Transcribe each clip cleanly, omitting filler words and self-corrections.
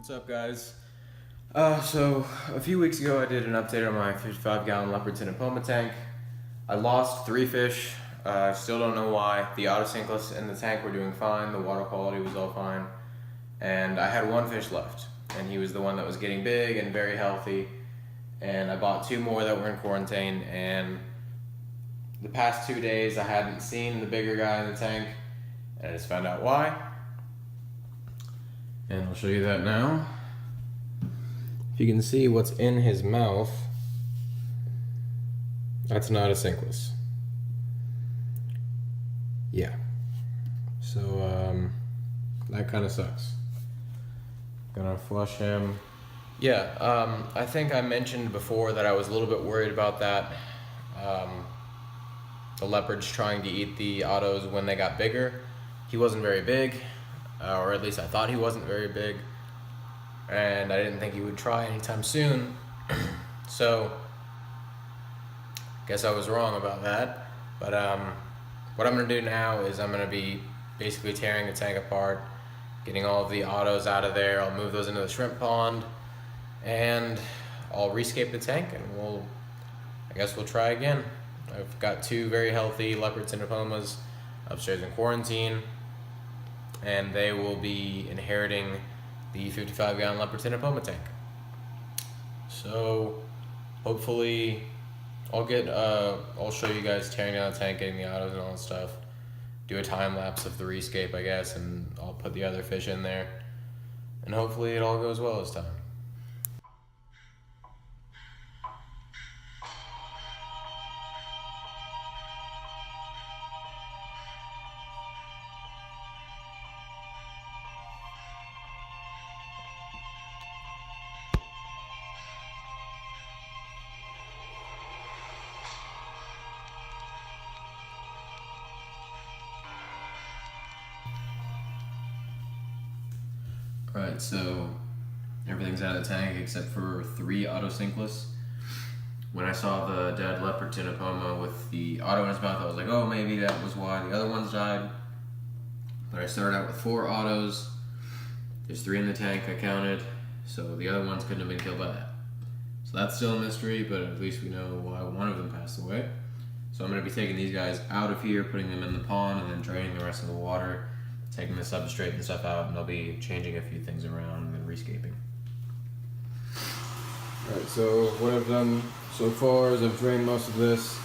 What's up, guys? So a few weeks ago I did an update on my 55-gallon leopard tinapoma tank. I lost 3 fish. Still don't know why. The otos in the tank were doing fine, the water quality was all fine, and I had 1 fish left, and he was the one that was getting big and very healthy, and I bought 2 more that were in quarantine, and the past 2 days I hadn't seen the bigger guy in the tank, and I just found out why. And I'll show you that now. If you can see what's in his mouth, that's not a sinkless. Yeah. So, that kind of sucks. Gonna flush him. Yeah, I think I mentioned before that I was a little bit worried about that. The leopards trying to eat the otos when they got bigger. He wasn't very big. Or at least I thought he wasn't very big, and I didn't think he would try anytime soon. So guess I was wrong about that. But what I'm gonna do now is I'm gonna be basically tearing the tank apart, getting all of the otos out of there. I'll move those into the shrimp pond, and I'll rescape the tank, and I guess we'll try again. I've got 2 very healthy leopard tinapomas upstairs in quarantine, and they will be inheriting the 55-gallon leopard tinapoma tank. So hopefully I'll show you guys tearing down the tank, getting the otos and all that stuff, do a time lapse of the rescape, I guess, and I'll put the other fish in there, and hopefully it all goes well this time. Alright, so everything's out of the tank except for 3 otosinkless. When I saw the dead leopard tinapoma with the oto in his mouth, I was like, oh, maybe that was why the other ones died. But I started out with 4 otos. There's 3 in the tank, I counted, so the other ones couldn't have been killed by that. So that's still a mystery, but at least we know why one of them passed away. So I'm going to be taking these guys out of here, putting them in the pond, and then draining the rest of the water, taking the substrate and stuff out, and I'll be changing a few things around and then rescaping. Alright, so what I've done so far is I've drained most of this.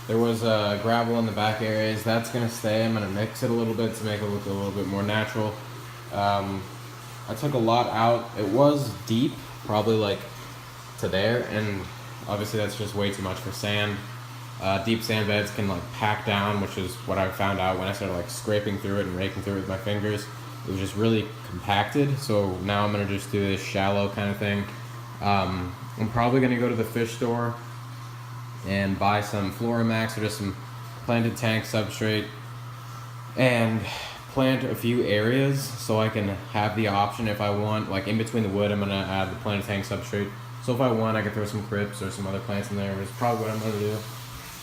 There was gravel in the back areas. That's going to stay. I'm going to mix it a little bit to make it look a little bit more natural. I took a lot out. It was deep, probably like to there, and obviously that's just way too much for sand. Deep sand beds can like pack down, which is what I found out when I started like scraping through it and raking through it with my fingers. It was just really compacted, so now I'm gonna just do this shallow kind of thing. I'm probably gonna go to the fish store and buy some Floramax or just some planted tank substrate and plant a few areas so I can have the option if I want, like in between the wood, I'm gonna add the planted tank substrate. So if I want, I can throw some crypts or some other plants in there, which is probably what I'm gonna do.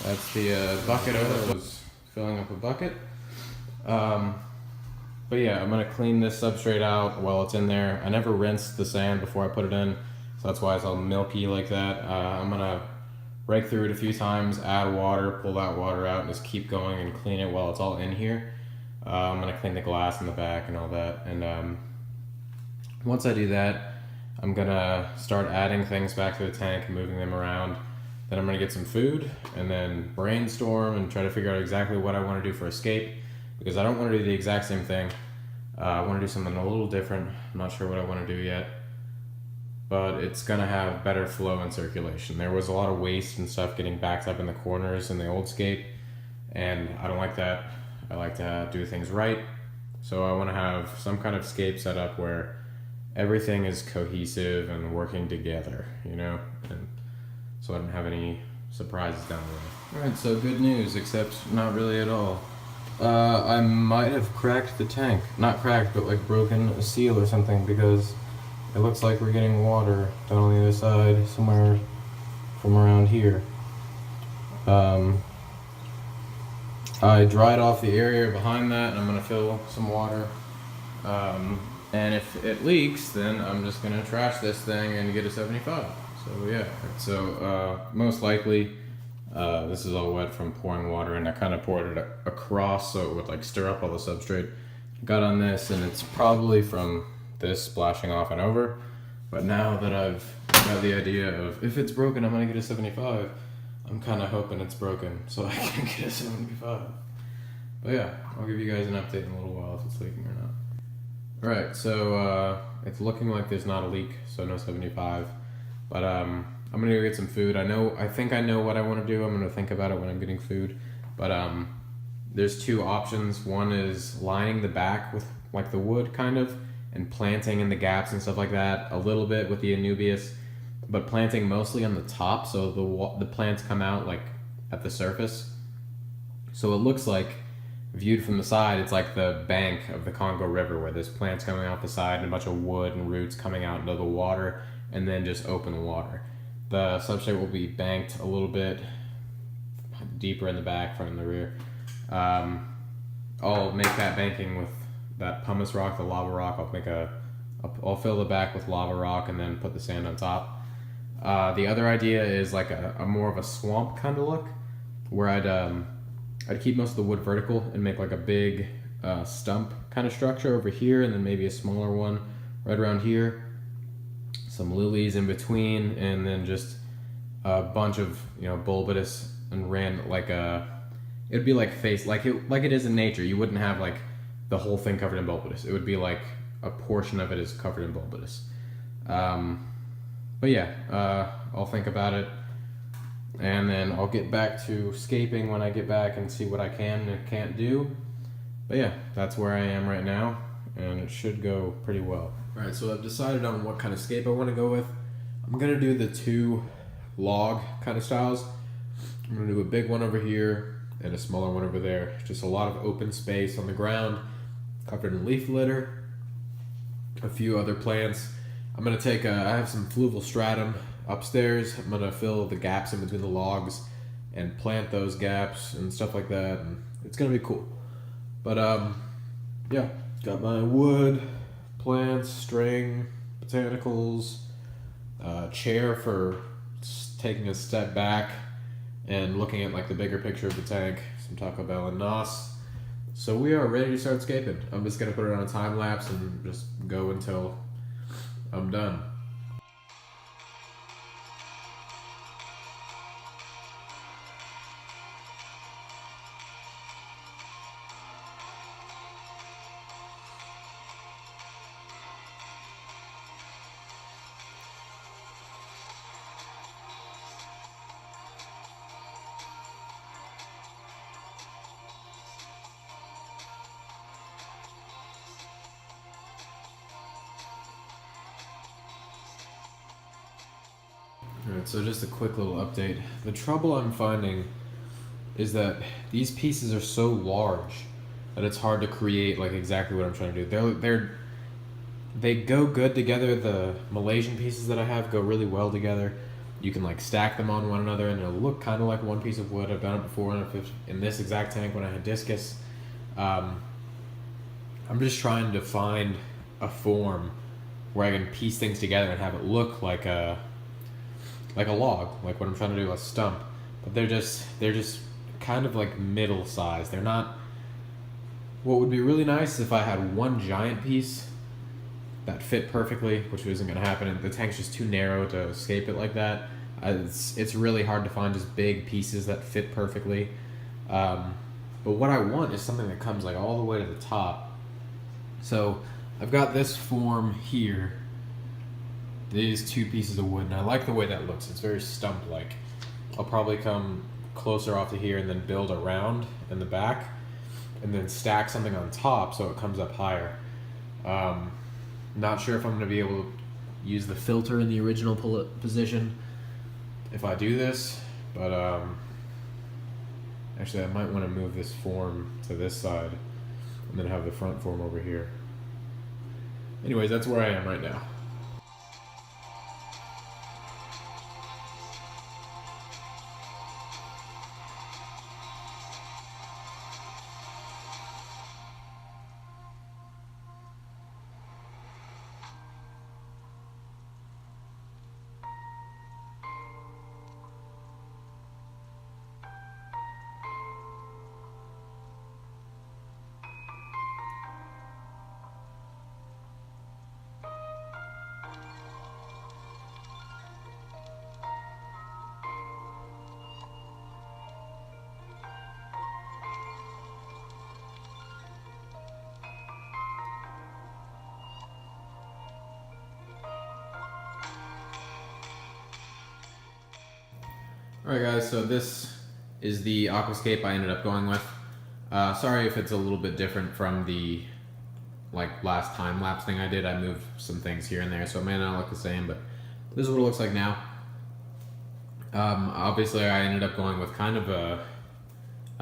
That's the bucket over there. I was filling up a bucket. But yeah, I'm gonna clean this substrate out while it's in there. I never rinsed the sand before I put it in, so that's why it's all milky like that. I'm gonna rake through it a few times, add water, pull that water out, and just keep going and clean it while it's all in here. I'm gonna clean the glass in the back and all that. And once I do that, I'm gonna start adding things back to the tank and moving them around. Then I'm gonna get some food and then brainstorm and try to figure out exactly what I wanna do for escape, because I don't wanna do the exact same thing. I wanna do something a little different. I'm not sure what I wanna do yet, but it's gonna have better flow and circulation. There was a lot of waste and stuff getting backed up in the corners in the old scape, and I don't like that. I like to do things right. So I wanna have some kind of scape set up where everything is cohesive and working together, you know? And so I don't have any surprises down the road. Alright, so good news, except not really at all. I might have cracked the tank. Not cracked, but like broken a seal or something, because it looks like we're getting water down on the other side, somewhere from around here. I dried off the area behind that, and I'm gonna fill some water. And if it leaks, then I'm just gonna trash this thing and get a 75. So yeah, so most likely this is all wet from pouring water, and I kind of poured it across so it would like stir up all the substrate. Got on this, and it's probably from this splashing off and over. But now that I've got the idea of if it's broken, I'm gonna get a 75, I'm kind of hoping it's broken so I can get a 75. But yeah, I'll give you guys an update in a little while if it's leaking or not. Alright, so it's looking like there's not a leak, so no 75. But I'm gonna go get some food. I think I know what I want to do. I'm gonna think about it when I'm getting food. But there's two options. One is lining the back with like the wood kind of, and planting in the gaps and stuff like that a little bit with the Anubias, but planting mostly on the top so the plants come out like at the surface. So it looks like, viewed from the side, it's like the bank of the Congo River where there's plants coming out the side and a bunch of wood and roots coming out into the water and then just open water. The substrate will be banked a little bit deeper in the back, front and the rear. I'll make that banking with that pumice rock, the lava rock. I'll fill the back with lava rock and then put the sand on top. The other idea is like a more of a swamp kind of look, where I'd keep most of the wood vertical and make like a big stump kind of structure over here, and then maybe a smaller one right around here. Some lilies in between, and then just a bunch of bulbous and it'd be like like it is in nature. You wouldn't have like the whole thing covered in bulbous. It would be like a portion of it is covered in bulbous. But yeah, I'll think about it, and then I'll get back to scaping when I get back and see what I can and can't do. But yeah, that's where I am right now, and it should go pretty well. Alright, so I've decided on what kind of scape I want to go with. I'm going to do the 2 log kind of styles. I'm going to do a big one over here and a smaller one over there. Just a lot of open space on the ground, covered in leaf litter, a few other plants. I'm going to take I have some fluval stratum upstairs. I'm going to fill the gaps in between the logs and plant those gaps and stuff like that. And it's going to be cool. But yeah, got my wood, plants, string, botanicals, chair for taking a step back and looking at like the bigger picture of the tank, some Taco Bell and Nos. So we are ready to start scaping. I'm just going to put it on a time lapse and just go until I'm done. Alright, so just a quick little update. The trouble I'm finding is that these pieces are so large that it's hard to create like exactly what I'm trying to do. They go good together. The Malaysian pieces that I have go really well together. You can like stack them on one another and it'll look kind of like one piece of wood. I've done it before in this exact tank when I had discus. I'm just trying to find a form where I can piece things together and have it look like a log, like what I'm trying to do, a stump. But they're just kind of like middle size. They're not. What would be really nice is if I had one giant piece that fit perfectly, which isn't going to happen. The tank's just too narrow to escape it like that. It's really hard to find just big pieces that fit perfectly. But what I want is something that comes like all the way to the top. So I've got this form here. These 2 pieces of wood, and I like the way that looks. It's very stump-like. I'll probably come closer off to here and then build around in the back, and then stack something on top so it comes up higher. Not sure if I'm going to be able to use the filter in the original position if I do this, but actually I might want to move this form to this side and then have the front form over here. Anyways, that's where I am right now. Alright guys, so this is the Aquascape I ended up going with. Sorry if it's a little bit different from the last time-lapse thing I did. I moved some things here and there, so it may not look the same, but this is what it looks like now. Obviously I ended up going with kind of a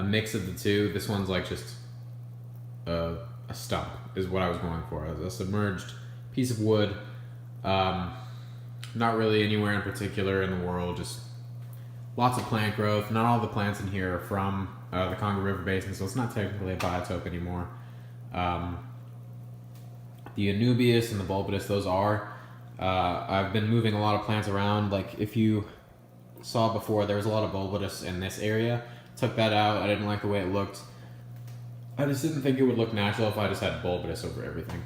mix of the two. This one's like just a stump is what I was going for. A submerged piece of wood. Not really anywhere in particular in the world, just lots of plant growth. Not all the plants in here are from the Congo River Basin, so it's not technically a biotope anymore. The Anubias and the Bulbidus, those are. I've been moving a lot of plants around. Like if you saw before, there was a lot of Bulbidus in this area. Took that out. I didn't like the way it looked. I just didn't think it would look natural if I just had Bulbidus over everything.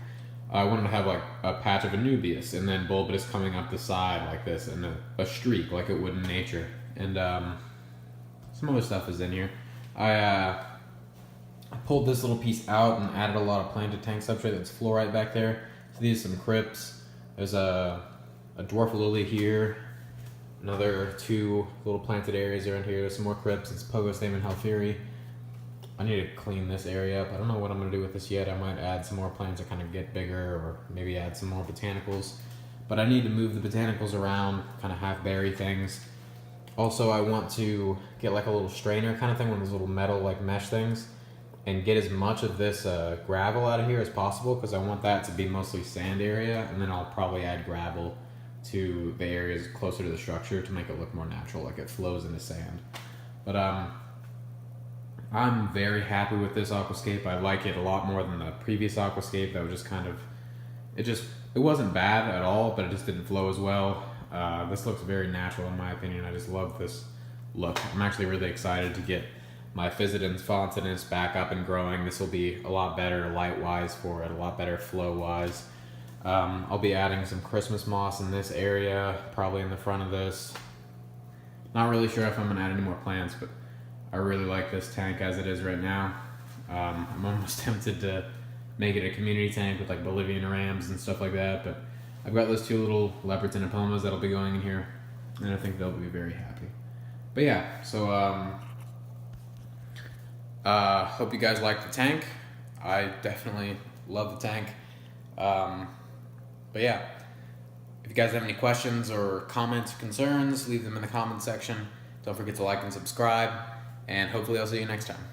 I wanted to have like a patch of Anubias and then Bulbidus coming up the side like this and a streak like it would in nature. And some other stuff is in here. I pulled this little piece out and added a lot of planted tank substrate that's fluorite back there. So these are some crypts. There's a dwarf lily here. Another 2 little planted areas are in here. There's some more crypts. It's Pogostem and Halfiri. I need to clean this area up. I don't know what I'm going to do with this yet. I might add some more plants that kind of get bigger, or maybe add some more botanicals. But I need to move the botanicals around, kind of half bury things. Also, I want to get like a little strainer kind of thing, one of those little metal like mesh things, and get as much of this gravel out of here as possible, because I want that to be mostly sand area, and then I'll probably add gravel to the areas closer to the structure to make it look more natural, like it flows into sand. But I'm very happy with this Aquascape. I like it a lot more than the previous Aquascape. That was just kind of, it wasn't bad at all, but it just didn't flow as well. This looks very natural in my opinion. I just love this look. I'm actually really excited to get my Physodens fontanus back up and growing. This will be a lot better light-wise for it, a lot better flow-wise. I'll be adding some Christmas moss in this area, probably in the front of this. Not really sure if I'm going to add any more plants, but I really like this tank as it is right now. I'm almost tempted to make it a community tank with like Bolivian rams and stuff like that, but I've got those 2 little leopards and epomas that'll be going in here, and I think they'll be very happy. But yeah, so hope you guys like the tank. I definitely love the tank. But yeah, if you guys have any questions or comments or concerns, leave them in the comment section. Don't forget to like and subscribe, and hopefully I'll see you next time.